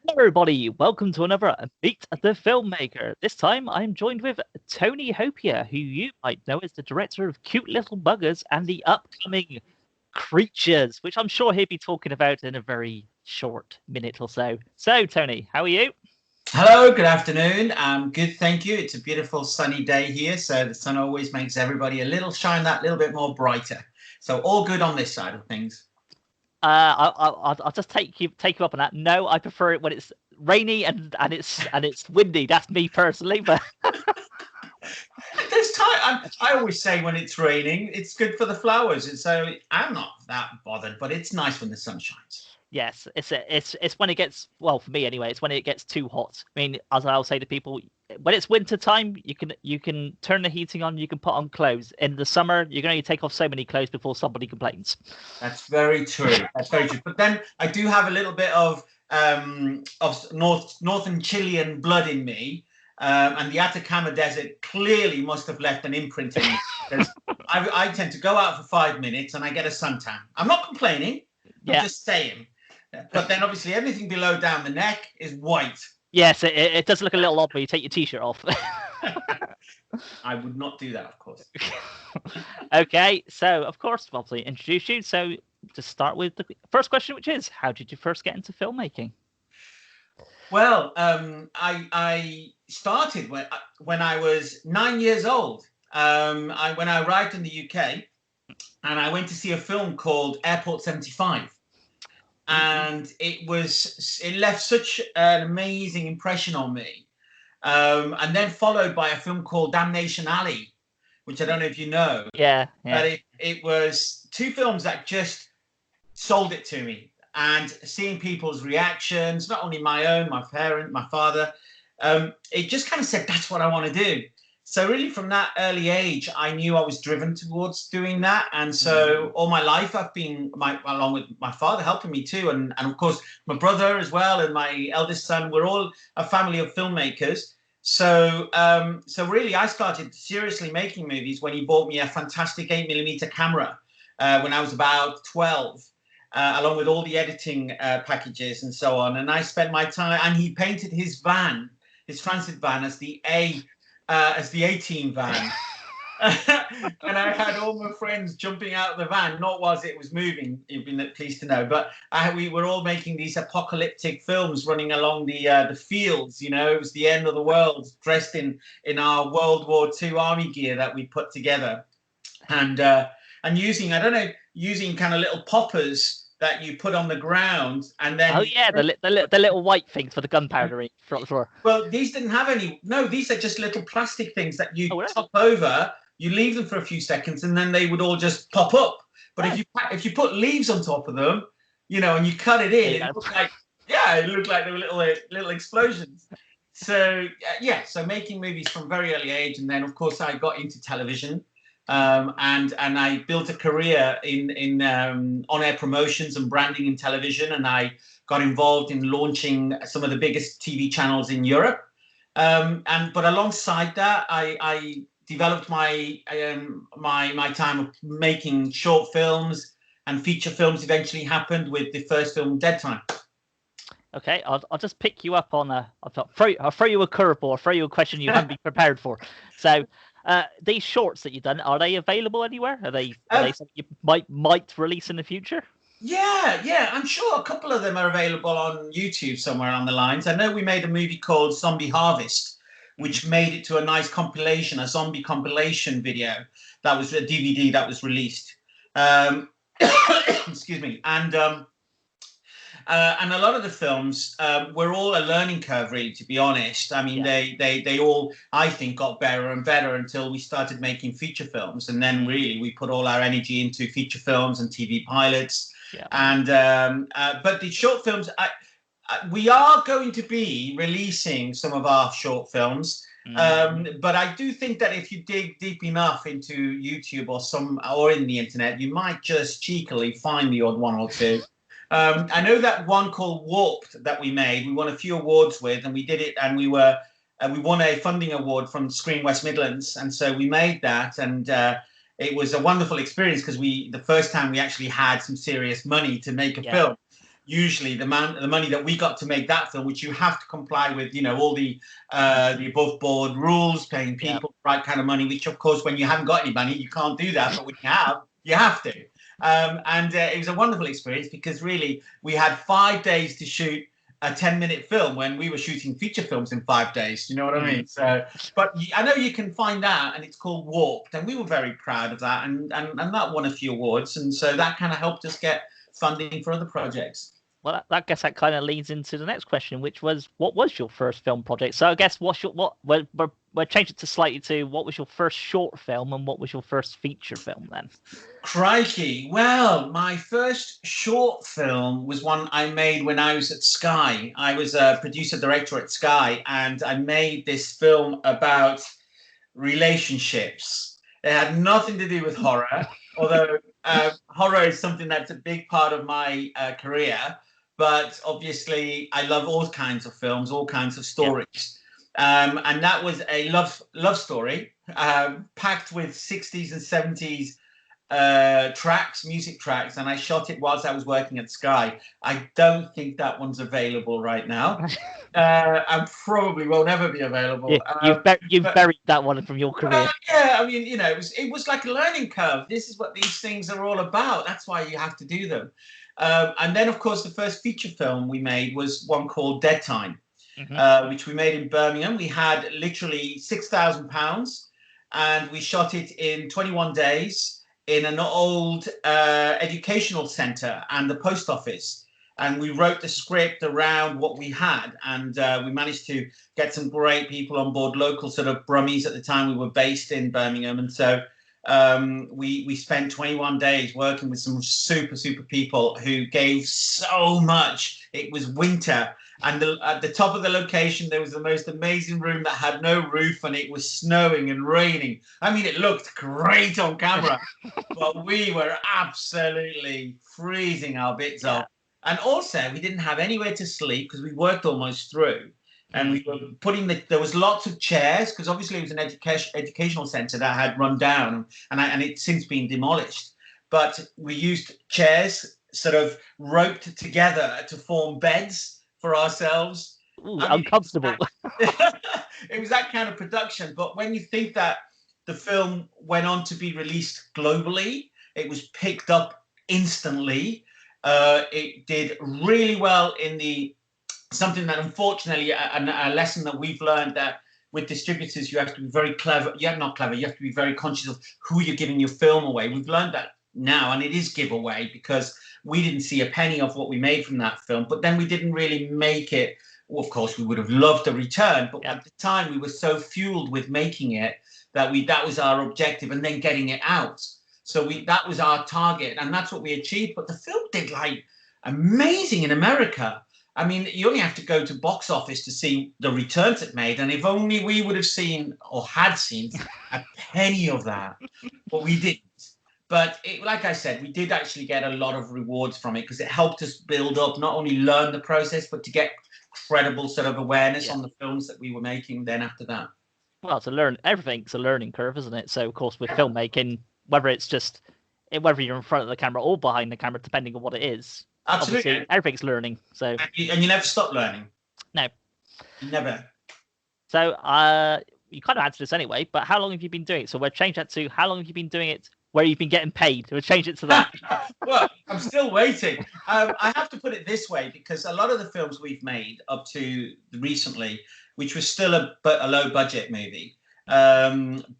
Hello everybody, welcome to another Meet the Filmmaker. This time I'm joined with Tony Hopia, who you might know as the director of Cute Little Buggers and the upcoming Creatures, which I'm sure he'll be talking about in a very short minute or so. So, Tony, how are you? Hello, good afternoon. Good, thank you. It's a beautiful sunny day here, so the sun always makes everybody a little shine that little bit more brighter. So all good on this side of things. I'll just take you up on that. No, I prefer it when it's rainy and it's windy. That's me personally, but There's time. I always say when it's raining, it's good for the flowers, and so I'm not that bothered. But it's nice when the sun shines. yes, it's when it gets, well, for me anyway, it's when it gets too hot. I mean, as I'll say to people, when it's winter time, you can turn the heating on, you can put on clothes. In the summer, you can only take off so many clothes before somebody complains. That's very true. That's very true. But then I do have a little bit of northern Chilean blood in me, and the Atacama Desert clearly must have left an imprint in me because I tend to go out for 5 minutes and I get a suntan. I'm not complaining. I'm Yeah. just saying. But then obviously everything below down the neck is white. Yes, it does look a little odd when you take your t-shirt off. I would not do that, of course. Okay, so of course, obviously introduce you. So to start with the first question, which is, how did you first get into filmmaking? Well, I started when I was 9 years old. When I arrived in the UK, and I went to see a film called Airport 75. And it left such an amazing impression on me. And then followed by a film called Damnation Alley, which I don't know if you know, Yeah, but yeah. it was two films that just sold it to me. And seeing people's reactions, not only my own, my parent, my father, it just kind of said, that's what I want to do. So really from that early age, I knew I was driven towards doing that. And so all my life, I've been, along with my father helping me too. And of course, my brother as well, and my eldest son, we're all a family of filmmakers. So really, I started seriously making movies when he bought me a fantastic 8mm camera when I was about 12. Along with all the editing packages and so on. And I spent my time, and he painted his van, his transit van, as the A-team van. And I had all my friends jumping out of the van, not whilst it was moving, you've been pleased to know, but we were all making these apocalyptic films running along the fields. You know, it was the end of the world, dressed in our World War II army gear that we put together. And using, I don't know, using kind of little poppers that you put on the ground, and Oh then yeah, the little white things for the gunpowder front floor. well, these didn't have any. No, these are just little plastic things that you Oh, really? top over. You leave them for a few seconds, and then they would all just pop up. But Oh, if you put leaves on top of them, you know, and you cut it in, it looked like, yeah, it looked like there were little explosions. So yeah, so making movies from very early age, and then of course I got into television. And I built a career in on-air promotions and branding in television, and I got involved in launching some of the biggest TV channels in Europe. But alongside that, I developed my time of making short films, and feature films eventually happened with the first film, Dead Time. okay. I'll just pick you up on a. I'll throw you a curveball. I'll throw you a question you haven't been prepared for. So, these shorts that you've done, are they available anywhere? Are they something you might release in the future? Yeah, I'm sure a couple of them are available on YouTube somewhere on the lines. I know we made a movie called Zombie Harvest, which made it to a nice compilation, a zombie compilation video that was a DVD that was released. Excuse me, and a lot of the films were all a learning curve, really, to be honest. I mean, Yeah. they all, I think, got better and better until we started making feature films. And then really we put all our energy into feature films and TV pilots. Yeah. And but the short films, we are going to be releasing some of our short films. But I do think that if you dig deep enough into YouTube or in the internet, you might just cheekily find the odd one or two. I know that one called Warped that we made. We won a few awards with, and we did it, and we won a funding award from Screen West Midlands, and so we made that, and it was a wonderful experience because the first time we actually had some serious money to make a film. usually the money that we got to make that film, which you have to comply with, all the above board rules, paying people the right kind of money, which of course when you haven't got any money you can't do that, but when you have to. And it was a wonderful experience because really we had 5 days to shoot a 10-minute film when we were shooting feature films in 5 days. You know what I mean? So, but I know you can find that, and it's called Warped, and we were very proud of that, and that won a few awards, and so that kind of helped us get funding for other projects. Well, I guess that kind of leads into the next question, which was, what was your first film project? So I guess we'll change it to slightly to what was your first short film and what was your first feature film then? Crikey. Well, my first short film was one I made when I was at Sky. I was a producer director at Sky, and I made this film about relationships. It had nothing to do with horror, although horror is something that's a big part of my career. But obviously, I love all kinds of films, all kinds of stories. And that was a love story packed with 60s and 70s music tracks, and I shot it whilst I was working at Sky. I don't think that one's available right now, and probably won't ever be available. You've buried that one from your career. Yeah, I mean, it was like a learning curve. This is what these things are all about. That's why you have to do them. And then, of course, the first feature film we made was one called Dead Time, which we made in Birmingham. We had literally £6,000, and we shot it in 21 days in an old educational centre and the post office. And we wrote the script around what we had, and we managed to get some great people on board, local sort of Brummies at the time. We were based in Birmingham, and so we spent 21 days working with some super people who gave so much. It was winter, and at the top of the location there was the most amazing room that had no roof, and it was snowing and raining. I mean, it looked great on camera, but we were absolutely freezing our bits off. And also we didn't have anywhere to sleep because we worked almost through. And we were there was lots of chairs because obviously it was an educational centre that had run down, and it's since been demolished. But we used chairs sort of roped together to form beds for ourselves. Ooh, uncomfortable. It was that kind of production. But when you think that the film went on to be released globally, it was picked up instantly. It did really well in something that unfortunately a lesson that we've learned, that with distributors you have to be very clever. You're not clever. You have to be very conscious of who you're giving your film away. We've learned that now, and it is giveaway because we didn't see a penny of what we made from that film. But then we didn't really make it. Well, of course, we would have loved a return, but at the time we were so fueled with making it that was our objective, and then getting it out. So that was our target, and that's what we achieved. But the film did like amazing in America. I mean, you only have to go to box office to see the returns it made. And if only we would have seen or had seen a penny of that, but we didn't. But like I said, we did actually get a lot of rewards from it because it helped us build up, not only learn the process, but to get credible sort of awareness on the films that we were making then after that. Well, everything's a learning curve, isn't it? So, of course, with filmmaking, whether you're in front of the camera or behind the camera, depending on what it is. Absolutely. Obviously, everything's learning. So and you never stop learning. No. Never. So you kind of answered this anyway, but how long have you been doing it? So we'll change that to how long have you been doing it where you've been getting paid? We'll change it to that. Well, I'm still waiting. I have to put it this way, because a lot of the films we've made up to recently, which was still a low budget movie,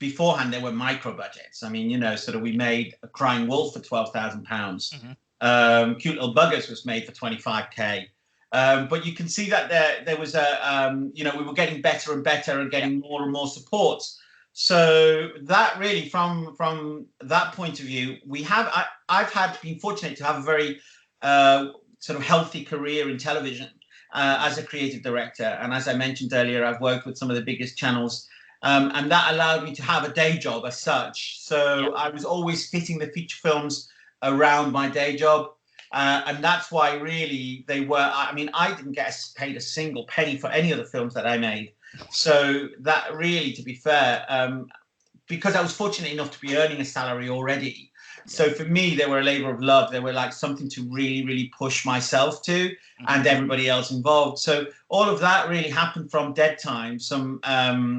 beforehand they were micro budgets. I mean, sort of we made A Crying Wolf for £12,000. Cute Little Buggers was made for 25k. But you can see that there was we were getting better and better and getting more and more support. So that really, from that point of view, I've been fortunate to have a very sort of healthy career in television as a creative director. And as I mentioned earlier, I've worked with some of the biggest channels. And that allowed me to have a day job as such. So I was always fitting the feature films around my day job. And that's why really I didn't get paid a single penny for any of the films that I made. So that really, to be fair, because I was fortunate enough to be earning a salary already, So for me, they were a labor of love. They were like something to really, really push myself to, and everybody else involved. So all of that really happened from Dead Time,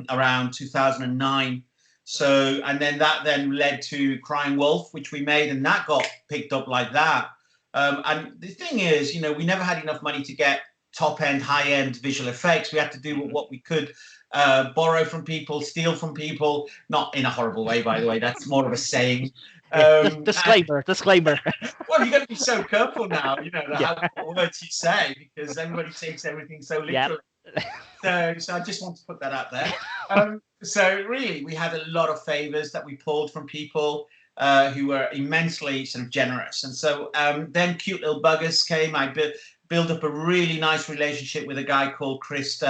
around 2009. So, and then that then led to Crying Wolf, which we made, and that got picked up like that. And the thing is, we never had enough money to get top end, high end visual effects. We had to do what we could, borrow from people, steal from people, not in a horrible way, by the way. That's more of a saying. Disclaimer. Well, you've got to be so careful now, how words you say, because everybody takes everything so literally. So I just want to put that out there. So really, we had a lot of favors that we pulled from people who were immensely sort of generous. And so then Cute Little Buggers came. I built up a really nice relationship with a guy called Chris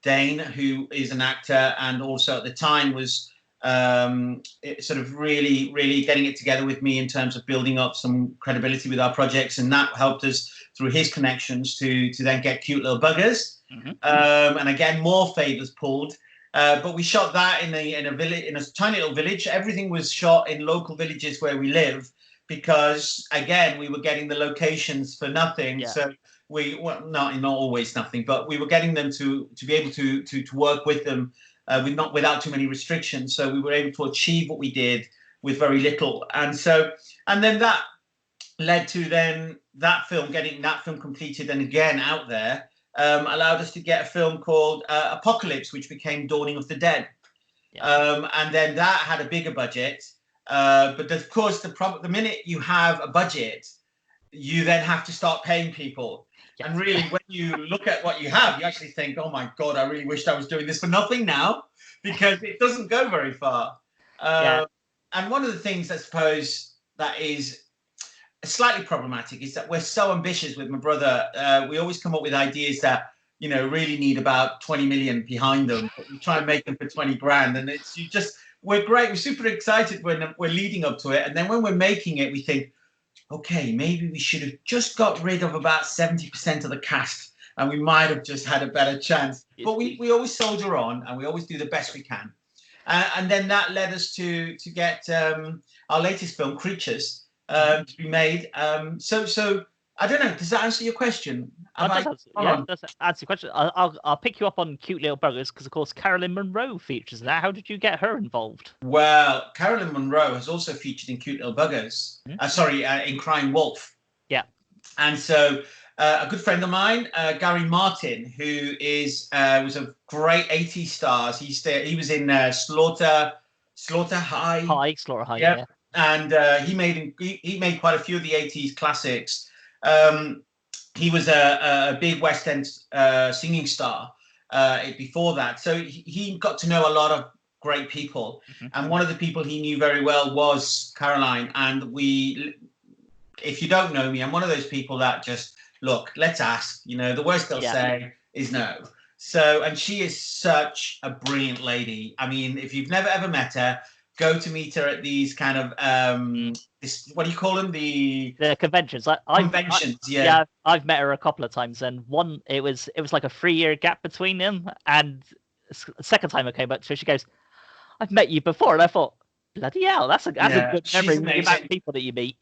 Dane, who is an actor and also at the time was sort of really, really getting it together with me in terms of building up some credibility with our projects. And that helped us through his connections to then get Cute Little Buggers. And again, more favors pulled. But we shot that in a village, in a tiny little village. Everything was shot in local villages where we live because, again, we were getting the locations for nothing. Yeah. So not always nothing, but we were getting them to be able to work with them without too many restrictions. So we were able to achieve what we did with very little. And then that led to then getting that film completed and again out there. Allowed us to get a film called Apocalypse, which became Dawning of the Dead. Yeah. And then that had a bigger budget. But of course, the minute you have a budget, you then have to start paying people. Yes. And really, when you look at what you have, you actually think, oh my God, I really wished I was doing this for nothing now, because it doesn't go very far. And one of the things I suppose that is slightly problematic is that we're so ambitious with my brother. We always come up with ideas that really need about 20 million behind them. But we try and make them for 20 grand, and we're great. We're super excited when we're leading up to it, and then when we're making it, we think, okay, maybe we should have just got rid of about 70% of the cast, and we might have just had a better chance. But we always soldier on, and we always do the best we can. And then that led us to get our latest film, Creatures. To be made. So I don't know. Does that answer your question? That's answer your question. I'll pick you up on Cute Little Buggers because, of course, Carolyn Monroe features in that. How did you get her involved? Well, Carolyn Monroe has also featured in Cute Little Buggers. In Crying Wolf. Yeah. And so a good friend of mine, Gary Martin, who was a great 80s star. He was in Slaughter High. Slaughter High. Yeah. And he made quite a few of the 80s classics. He was a big West End singing star before that. So he got to know a lot of great people. And one of the people he knew very well was Caroline. And if you don't know me, I'm one of those people that just, look, let's ask. The worst they'll say is no. So, and she is such a brilliant lady. I mean, if you've never ever met her, go to meet her at these kind of what do you call them? The conventions. Conventions. Yeah, I've met her a couple of times, and it was like a 3-year gap between them. And the second time I came up, so she goes, "I've met you before," and I thought, bloody hell, that's a good memory with the amount of people that you meet.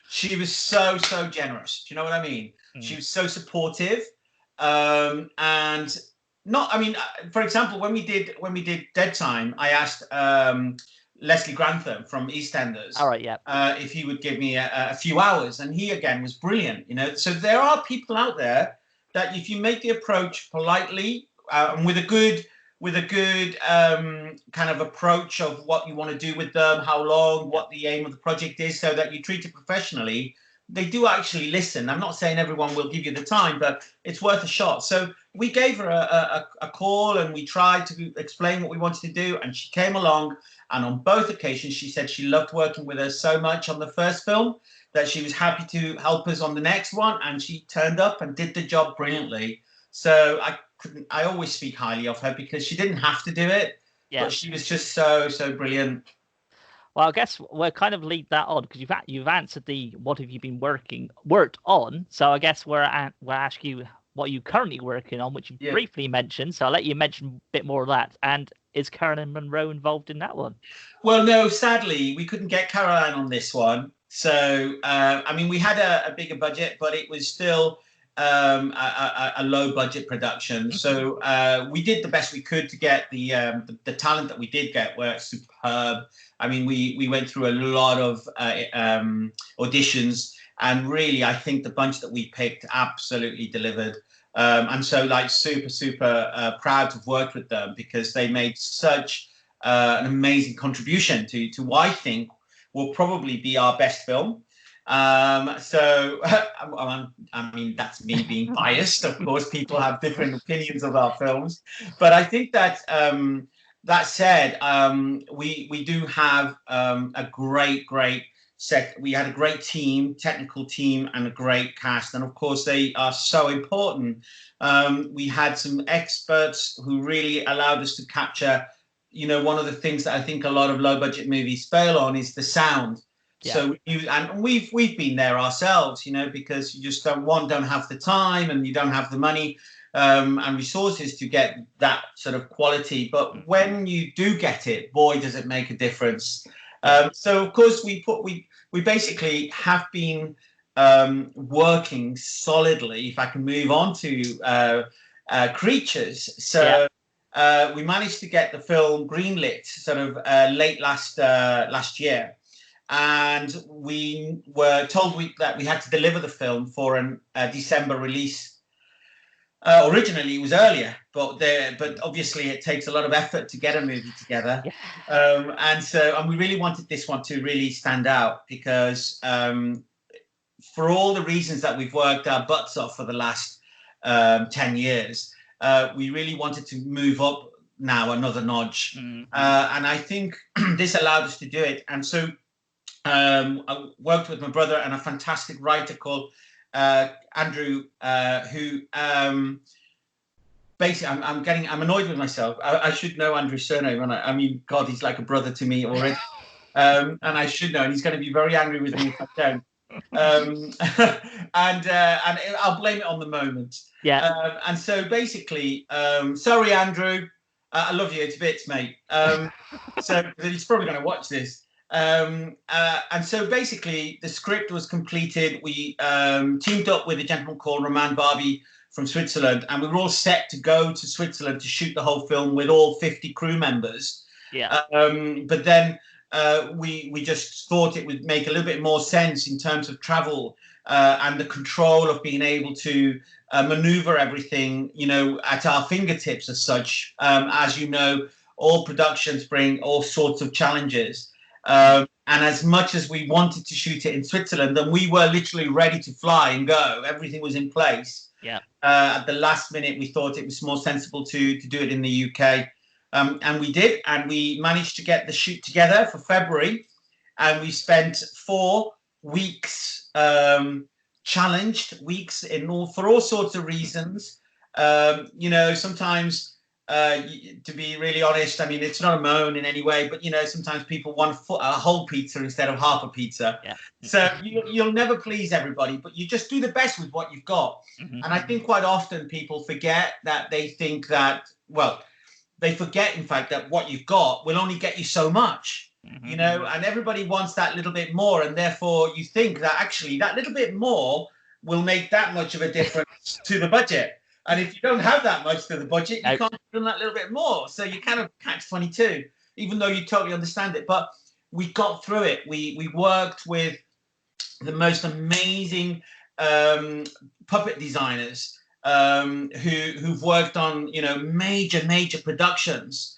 She was so generous. Do you know what I mean? She was so supportive, and not. I mean, for example, when we did Dead Time, I asked Leslie Grantham from EastEnders. All right, yeah. If he would give me a few hours, and he again was brilliant. So there are people out there that if you make the approach politely and with a good kind of approach of what you want to do with them, how long, what the aim of the project is, so that you treat it professionally, they do actually listen. I'm not saying everyone will give you the time, but it's worth a shot. So we gave her a call and we tried to explain what we wanted to do, and she came along. And on both occasions, she said she loved working with us so much on the first film that she was happy to help us on the next one. And she turned up and did the job brilliantly. So I always speak highly of her because she didn't have to do it, but she was just so brilliant. Well, I guess we'll kind of lead that on because you've answered the what have you been worked on. So I guess we'll ask you what are you currently working on, which you briefly mentioned. So I'll let you mention a bit more of that. And is Caroline Munro involved in that one? Well, no, sadly, we couldn't get Caroline on this one. So, I mean, we had a bigger budget, but it was still a low budget production. So we did the best we could to get the talent that we did get were superb. I mean, we went through a lot of auditions, and really, I think the bunch that we picked absolutely delivered. And so, like, super proud to have worked with them because they made such an amazing contribution to what I think will probably be our best film. So, I mean, that's me being biased. Of course, people have different opinions of our films, but I think that that said, we do have a great set. We had a great team, technical team, and a great cast, and of course, they are so important. We had some experts who really allowed us to capture. You know, one of the things that I think a lot of low budget movies fail on is the sound. Yeah. So we've been there ourselves, you know, because you just don't have the time and you don't have the money and resources to get that sort of quality. But when you do get it, boy, does it make a difference. So of course we basically have been working solidly. If I can move on to Creatures, so. Yeah. We managed to get the film greenlit sort of late last year, and we were told that we had to deliver the film for a December release. Originally, it was earlier, but obviously it takes a lot of effort to get a movie together, yeah. And we really wanted this one to really stand out because for all the reasons that we've worked our butts off for the last 10 years. We really wanted to move up now another notch. Mm-hmm. And I think this allowed us to do it. And so I worked with my brother and a fantastic writer called Andrew, who basically, I'm annoyed with myself. I should know Andrew's surname. And I mean, God, he's like a brother to me already. And I should know, and he's going to be very angry with me if I don't. And I'll blame it on the moment. Yeah. And so basically, sorry, Andrew, I love you. It's bits, mate. So he's probably going to watch this. And so basically, the script was completed. We teamed up with a gentleman called Roman Barbie from Switzerland, and we were all set to go to Switzerland to shoot the whole film with all 50 crew members. Yeah. But then we just thought it would make a little bit more sense in terms of travel and the control of being able to maneuver everything, you know, at our fingertips as such. As you know, all productions bring all sorts of challenges. And as much as we wanted to shoot it in Switzerland, then we were literally ready to fly and go. Everything was in place. Yeah. At the last minute, we thought it was more sensible to do it in the UK. And we did, and we managed to get the shoot together for February, and we spent 4 weeks, challenged weeks for all sorts of reasons. You know, sometimes, to be really honest, I mean, it's not a moan in any way, but, you know, sometimes people want a whole pizza instead of half a pizza. Yeah. So you'll never please everybody, but you just do the best with what you've got. Mm-hmm. And I think quite often people forget that they think that, well, they forget, in fact, that what you've got will only get you so much, mm-hmm. you know, and everybody wants that little bit more. And therefore, you think that actually that little bit more will make that much of a difference to the budget. And if you don't have that much to the budget, you can't do that little bit more. So you kind of catch-22, even though you totally understand it. But we got through it. We worked with the most amazing puppet designers. Who've worked on, you know, major productions,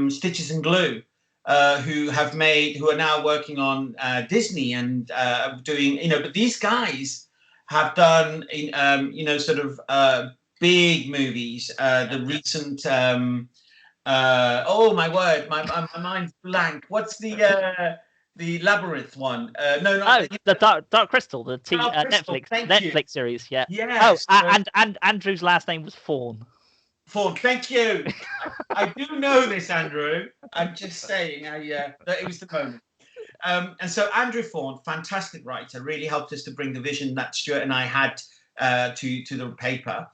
Stitches and Glue, who are now working on Disney and doing, you know, but these guys have done, you know, sort of big movies. The recent, oh my word, my mind's blank. What's the Labyrinth one? No, not the Dark Crystal, the Netflix series. Yeah. Yes. Oh, and Andrew's last name was Fawn. Fawn. Thank you. I do know this, Andrew. I'm just saying. It was the moment. And so Andrew Fawn, fantastic writer, really helped us to bring the vision that Stuart and I had to the paper.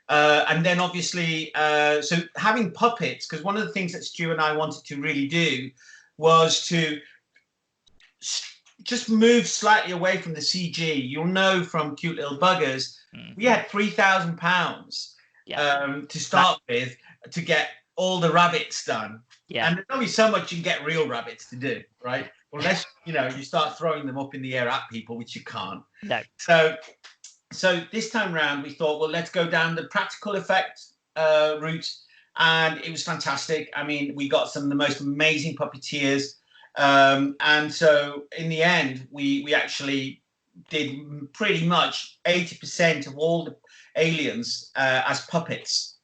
And then obviously, so having puppets, because one of the things that Stu and I wanted to really do was to just move slightly away from the CG. You'll know from Cute Little Buggers, we had £3,000 to start with to get all the rabbits done. And there's only so much you can get real rabbits to do, right? Unless, you start throwing them up in the air at people, which you can't. No. So this time round, we thought, well, let's go down the practical effect route. And it was fantastic. I mean, we got some of the most amazing puppeteers. And so in the end, we actually did pretty much 80% of all the aliens as puppets.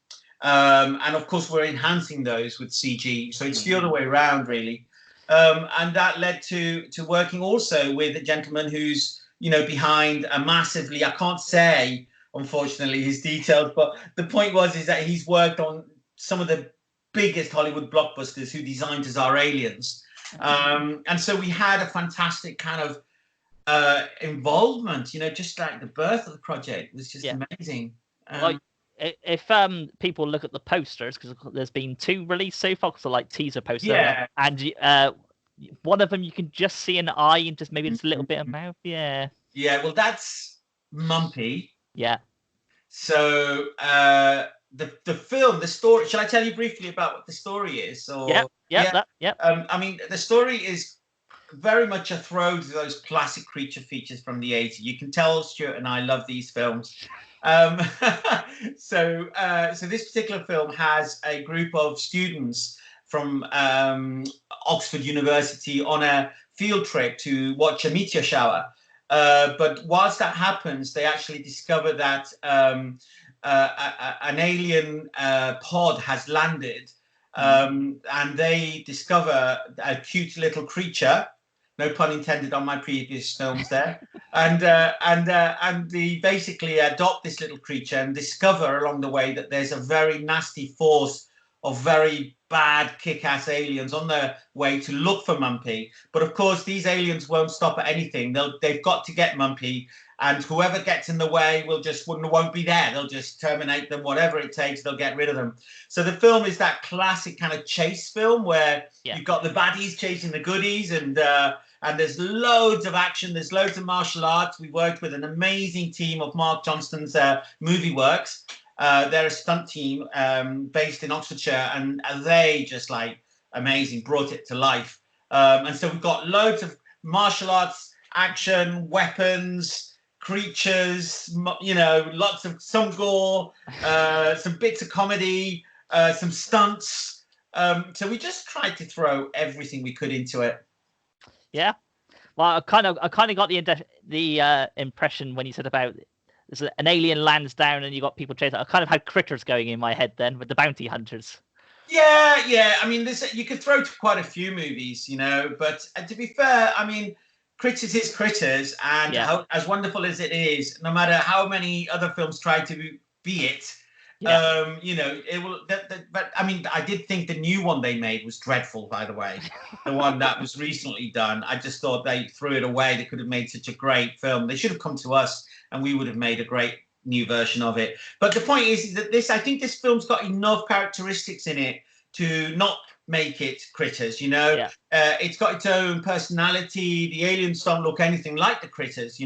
And of course, we're enhancing those with CG. So it's the other way around, really. And that led to working also with a gentleman who's, behind a massively, I can't say, unfortunately, his details, but the point is that he's worked on some of the biggest Hollywood blockbusters who designed as our aliens. And so we had a fantastic kind of involvement, just like the birth of the project was just amazing. If people look at the posters, because there's been 2 released so far, so like teaser poster, and one of them you can just see an eye and just maybe just a little bit of mouth. Well, that's Mumpy. So the film, the story, shall I tell you briefly about what the story is? Or I mean, the story is very much a throw to those classic creature features from the 80s. You can tell Stuart and I love these films. So this particular film has a group of students from Oxford University on a field trip to watch a meteor shower. But whilst that happens, they actually discover that an alien pod has landed, and they discover a cute little creature. No pun intended on my previous films there. And they basically adopt this little creature and discover along the way that there's a very nasty force of very bad kick-ass aliens on their way to look for Mumpy. But of course, these aliens won't stop at anything. They've got to get Mumpy, and whoever gets in the way won't be there. They'll just terminate them, whatever it takes. They'll get rid of them. So the film is that classic kind of chase film where you've got the baddies chasing the goodies, and there's loads of action. There's loads of martial arts. We worked with an amazing team of Mark Johnston's Movie Works. They're a stunt team based in Oxfordshire, and they just amazing, brought it to life. And so we've got loads of martial arts, action, weapons, creatures, lots of some gore, some bits of comedy, some stunts. So we just tried to throw everything we could into it. Yeah, well, I kind of got the impression when you said about an alien lands down and you got people chasing. I kind of had Critters going in my head then with the bounty hunters. Yeah. I mean, you could throw to quite a few movies, But to be fair, I mean, Critters is Critters, and as wonderful as it is, no matter how many other films try to be it. It will. But I mean, I did think the new one they made was dreadful. By the way, the one that was recently done, I just thought they threw it away. They could have made such a great film. They should have come to us, and we would have made a great new version of it. But the point is that I think this film's got enough characteristics in it to not make it Critters. It's got its own personality. The aliens don't look anything like the Critters.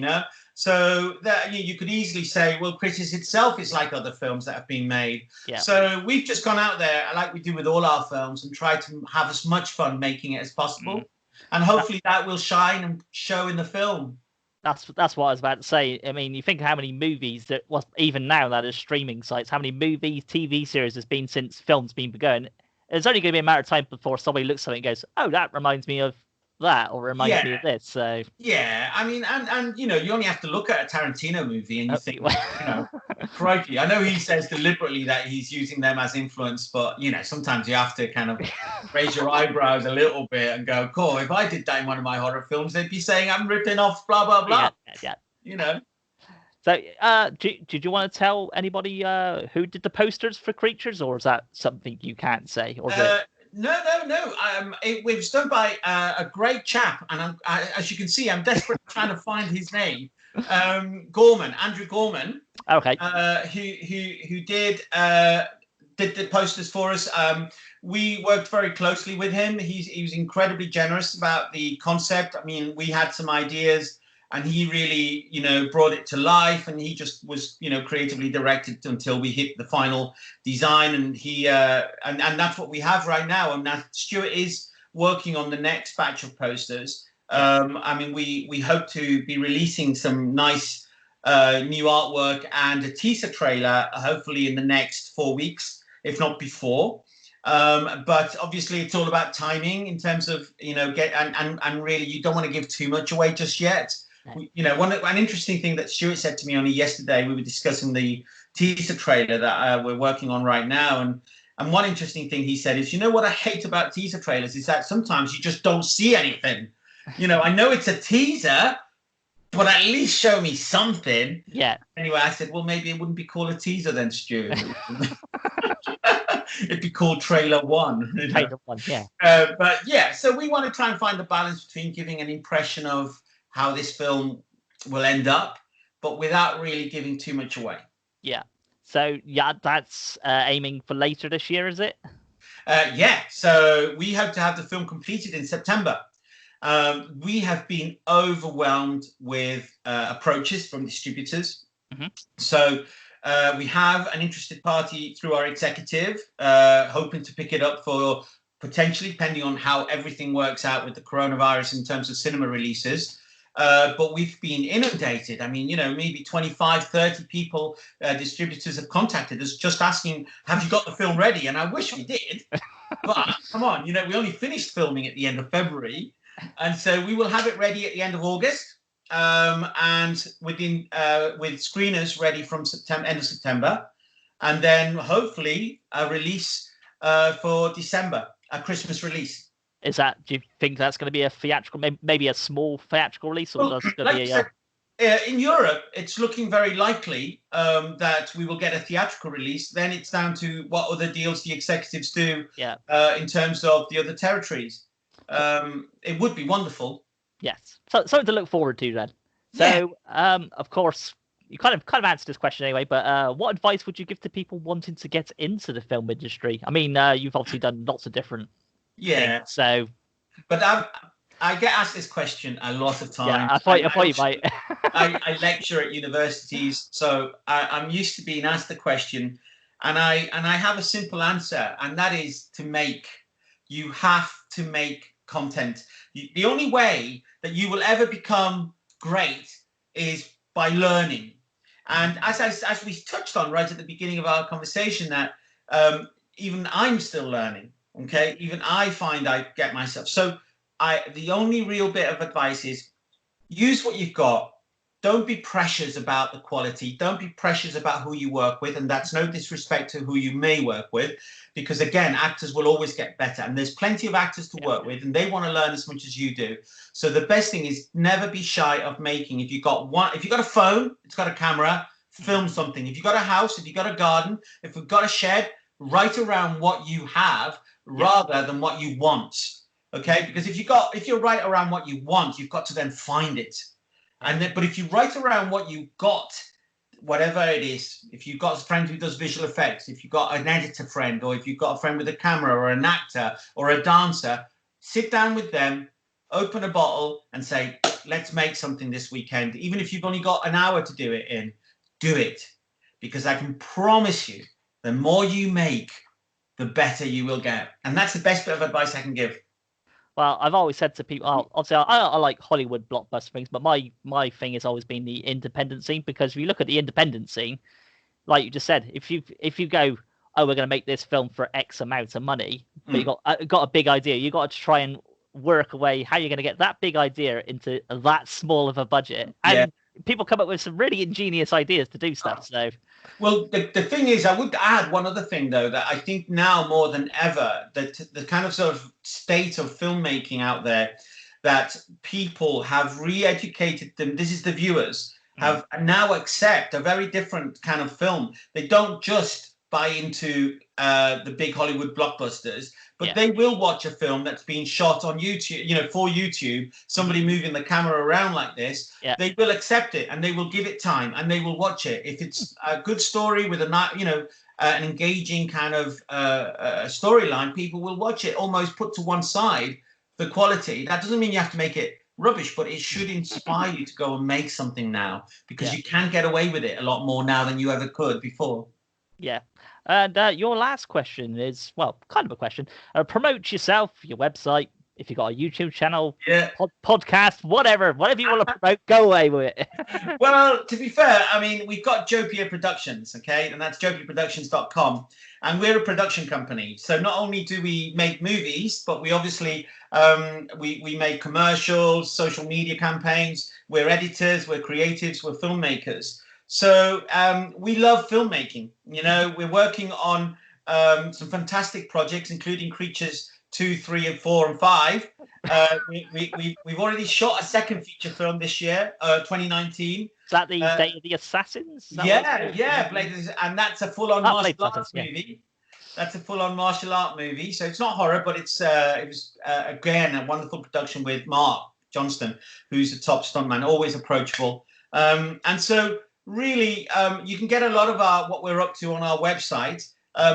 So that you could easily say, well, Critters itself is like other films that have been made. So we've just gone out there, like we do with all our films, and tried to have as much fun making it as possible. And hopefully that will shine and show in the film. That's what I was about to say. I mean, you think of how many movies even now that is streaming sites, how many movies, TV series there's been since film's been begun. It's only going to be a matter of time before somebody looks at something and goes, oh, that reminds me of that, or reminds me of this. So I mean, and you only have to look at a Tarantino movie and you think, crikey. I know he says deliberately that he's using them as influence, but sometimes you have to kind of raise your eyebrows a little bit and go, cool, if I did that in one of my horror films, they'd be saying I'm ripping off blah blah blah. So did you want to tell anybody who did the posters for Creatures, or is that something you can't say? Or No. It was done by a great chap, and as you can see, I'm desperately trying to find his name. Andrew Gorman. Okay. Who did the posters for us. We worked very closely with him. He was incredibly generous about the concept. I mean, we had some ideas, and he really, brought it to life. And he just was, creatively directed until we hit the final design. And and that's what we have right now. And now Stuart is working on the next batch of posters. I mean, we hope to be releasing some nice new artwork and a teaser trailer, hopefully in the next 4 weeks, if not before. But obviously, it's all about timing in terms of and really, you don't want to give too much away just yet. An interesting thing that Stuart said to me only yesterday, we were discussing the teaser trailer that we're working on right now, and one interesting thing he said is, what I hate about teaser trailers is that sometimes you just don't see anything. I know it's a teaser, but at least show me something. Yeah. Anyway, I said, well, maybe it wouldn't be called a teaser then, Stuart. It'd be called trailer one. Trailer one, yeah. But yeah, so we want to try and find the balance between giving an impression of how this film will end up, but without really giving too much away. Yeah. So yeah, that's aiming for later this year, is it? Yeah. So we hope to have the film completed in September. We have been overwhelmed with approaches from distributors. Mm-hmm. So we have an interested party through our executive, hoping to pick it up for potentially, depending on how everything works out with the coronavirus in terms of cinema releases. But we've been inundated. I mean, maybe 25, 30 people, distributors have contacted us just asking, have you got the film ready? And I wish we did. But come on, we only finished filming at the end of February. And so we will have it ready at the end of August, and with screeners ready from end of September, and then hopefully a release for December, a Christmas release. Do you think that's going to be a theatrical, maybe a small theatrical release, or well, like in Europe, it's looking very likely that we will get a theatrical release. Then it's down to what other deals the executives do in terms of the other territories. It would be wonderful. Yes, so something to look forward to then. So, of course, you kind of answered this question anyway. But what advice would you give to people wanting to get into the film industry? I mean, you've obviously done lots of different things, so. But I get asked this question a lot of times. Yeah, I thought you might. I lecture at universities, so I'm used to being asked the question, and I have a simple answer, and that is you have to make content. The only way that you will ever become great is by learning. And as we touched on right at the beginning of our conversation, that even I'm still learning. Okay, even I find I get myself. So the only real bit of advice is use what you've got. Don't be precious about the quality. Don't be precious about who you work with. And that's no disrespect to who you may work with, because again, actors will always get better, and there's plenty of actors to work with, and they want to learn as much as you do. So the best thing is never be shy of making. If you've got a phone, it's got a camera, film something. If you've got a house, if you've got a garden, if you've got a shed, write around what you have rather than what you want. Okay? Because if you're right around what you want, you've got to then find it. But if you write around what you got, whatever it is, if you've got a friend who does visual effects, if you've got an editor friend, or if you've got a friend with a camera or an actor or a dancer, sit down with them, open a bottle and say, let's make something this weekend. Even if you've only got an hour to do it in, do it. Because I can promise you, the more you make, the better you will get. And that's the best bit of advice I can give. Well, I've always said to people, obviously, I like Hollywood blockbuster things, but my thing has always been the independent scene, because if you look at the independent scene, like you just said, if you go, oh, we're going to make this film for X amount of money, but you got a big idea, you got to try and work away how you're going to get that big idea into that small of a budget, and people come up with some really ingenious ideas to do stuff. So. Well, the thing is, I would add one other thing, though, that I think now more than ever, that the kind of sort of state of filmmaking out there, that people have re-educated them. This is the viewers have now accept a very different kind of film. They don't just buy into the big Hollywood blockbusters, but they will watch a film that's been shot on YouTube, for YouTube, somebody moving the camera around like this. They will accept it and they will give it time and they will watch it. If it's a good story with an engaging kind of storyline, people will watch it. Almost put to one side the quality. That doesn't mean you have to make it rubbish, but it should inspire you to go and make something now, because you can get away with it a lot more now than you ever could before. Yeah. And your last question is, well, kind of a question. Promote yourself, your website, if you've got a YouTube channel, podcast, whatever you want to promote, go away with it. Well, to be fair, I mean, we've got Jopia Productions, okay? And that's jopiaproductions.com. And we're a production company. So not only do we make movies, but we obviously, we make commercials, social media campaigns. We're editors, we're creatives, we're filmmakers. So we love filmmaking. We're working on some fantastic projects, including Creatures 2, 3, and 4, and 5. We've already shot a second feature film this year, 2019. Is that the Day of the Assassins? Yeah, and that's a full-on martial arts movie. That's a full-on martial art movie. So it's not horror, but it was again a wonderful production with Mark Johnston, who's a top stuntman, always approachable. And so really, you can get a lot of what we're up to on our website.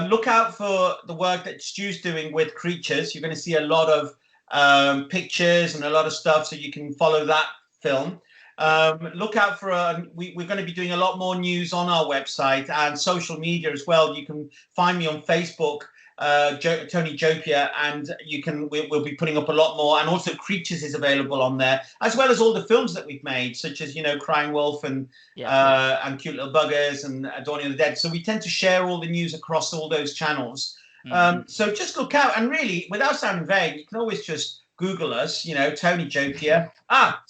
Look out for the work that Stu's doing with Creatures. You're going to see a lot of pictures and a lot of stuff, so you can follow that film. Look out for we're going to be doing a lot more news on our website and social media as well. You can find me on Facebook, Tony Jopia, and we'll be putting up a lot more. And also Creatures is available on there, as well as all the films that we've made, such as Crying Wolf and Cute Little Buggers and Dawning of the Dead. So we tend to share all the news across all those channels. So just look out, and really, without sounding vague, you can always just Google us, Tony Jopia,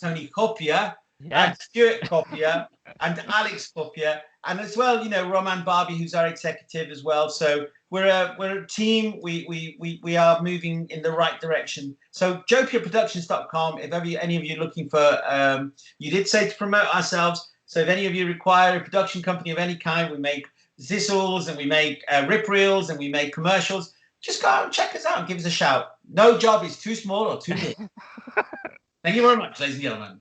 Tony Copia, and Stuart Copia, and Alex Copia, and as well, Roman Barbie, who's our executive as well. So we're a team. We are moving in the right direction. So jopiaproductions.com. If any of you are looking for, you did say to promote ourselves. So if any of you require a production company of any kind, we make zizzles and we make rip reels and we make commercials. Just go out and check us out and give us a shout. No job is too small or too big. Thank you very much, ladies and gentlemen.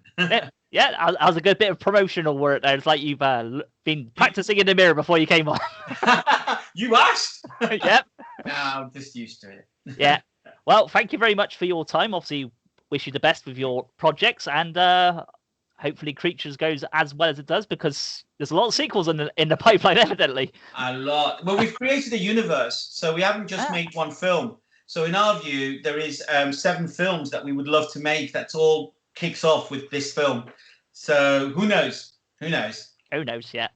Yeah, that was a good bit of promotional work there. It's like you've been practicing in the mirror before you came on. You asked? Yep. No, I'm just used to it. Yeah. Well, thank you very much for your time. Obviously, wish you the best with your projects, and hopefully Creatures goes as well as it does, because there's a lot of sequels in the pipeline, evidently. A lot. Well, we've created a universe, so we haven't just made one film. So in our view, there is 7 films that we would love to make. That's all kicks off with this film. So who knows? Who knows? Who knows? Yeah.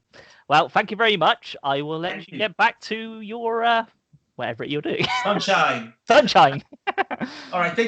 Well, thank you very much. I will let you get back to your whatever you're doing. Sunshine. Sunshine. All right. Thank you.